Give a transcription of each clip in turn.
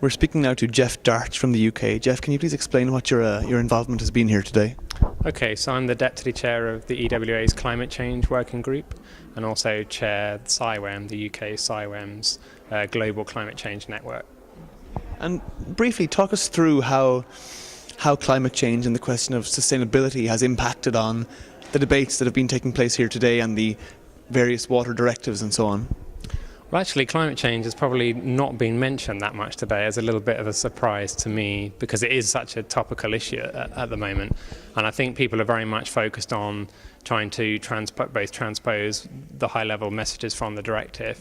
We're speaking now to Geoff Darch from the UK. Geoff, can you please explain what your involvement has been here today? Okay, so I'm the Deputy Chair of the EWA's Climate Change Working Group and also chair CIWEM, the UK CIWEM's Global Climate Change Network. And briefly, talk us through how climate change and the question of sustainability has impacted on the debates that have been taking place here today and the various water directives and so on. Well, actually, climate change has probably not been mentioned that much today as a little bit of a surprise to me because it is such a topical issue at the moment. And I think people are very much focused on trying to transpose the high-level messages from the directive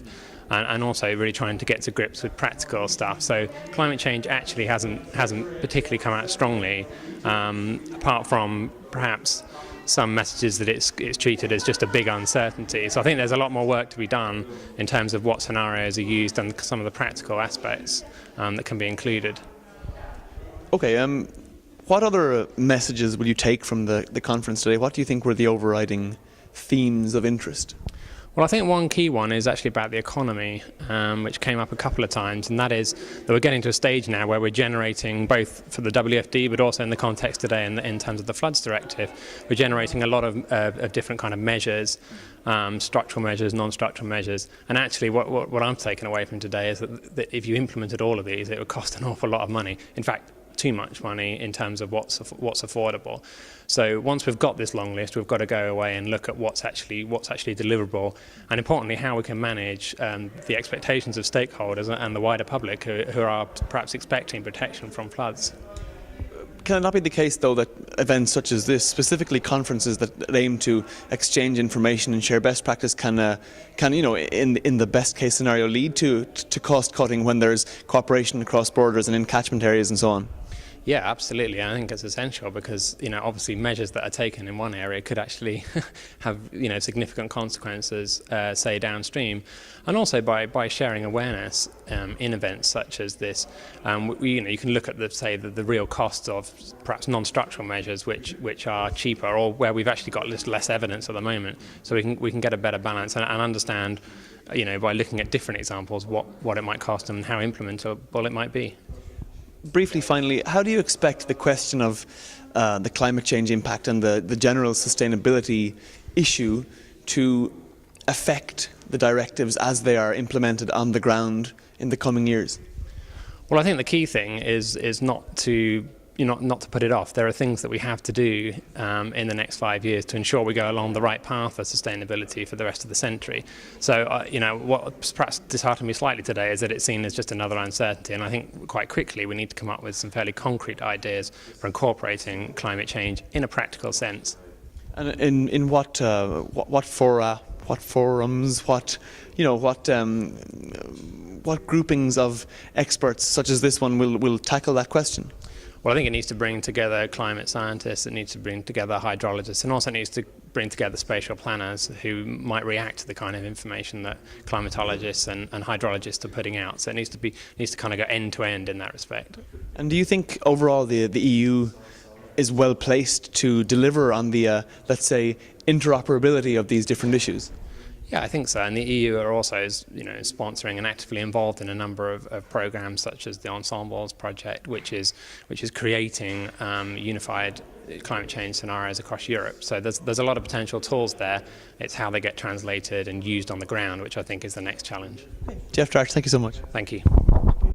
and also really trying to get to grips with practical stuff. So climate change actually hasn't particularly come out strongly, apart from perhaps some messages that it's treated as just a big uncertainty. So I think there's a lot more work to be done in terms of what scenarios are used and some of the practical aspects that can be included. Okay, what other messages will you take from the conference today? What do you think were the overriding themes of interest? Well, I think one key one is actually about the economy, which came up a couple of times, and that is that we're getting to a stage now where we're generating, both for the WFD but also in the context today in terms of the floods directive, we're generating a lot of different kind of measures, structural measures, non-structural measures, and actually what I'm taking away from today is that if you implemented all of these, it would cost an awful lot of money. In fact, too much money in terms of what's affordable. So once we've got this long list, we've got to go away and look at what's actually deliverable, and importantly how we can manage the expectations of stakeholders and the wider public who are perhaps expecting protection from floods. Can it not be the case, though, that events such as this, specifically conferences that aim to exchange information and share best practice, can in the best case scenario lead to cost cutting when there's cooperation across borders and in catchment areas and so on? Yeah, absolutely. I think it's essential because, obviously measures that are taken in one area could actually have, significant consequences, say downstream. And also by sharing awareness in events such as this, you can look at the real costs of perhaps non-structural measures which are cheaper or where we've actually got less evidence at the moment. So we can get a better balance and understand, by looking at different examples, what it might cost and how implementable it might be. Briefly, finally, how do you expect the question of the climate change impact and the general sustainability issue to affect the directives as they are implemented on the ground in the coming years? Well, I think the key thing is not to put it off. There are things that we have to do in the next 5 years to ensure we go along the right path of sustainability for the rest of the century. So, what perhaps disheartened me slightly today is that it's seen as just another uncertainty, and I think quite quickly we need to come up with some fairly concrete ideas for incorporating climate change in a practical sense. And in what fora, what forums, what groupings of experts such as this one will tackle that question? Well, I think it needs to bring together climate scientists, it needs to bring together hydrologists, and also needs to bring together spatial planners who might react to the kind of information that climatologists and hydrologists are putting out. So it needs to kind of go end to end in that respect. And do you think overall the EU is well placed to deliver on the, let's say, interoperability of these different issues? Yeah, I think so. And the EU are also, sponsoring and actively involved in a number of programs such as the Ensembles project, which is creating unified climate change scenarios across Europe. So there's a lot of potential tools there. It's how they get translated and used on the ground, which I think is the next challenge. Geoff Darch, thank you so much. Thank you.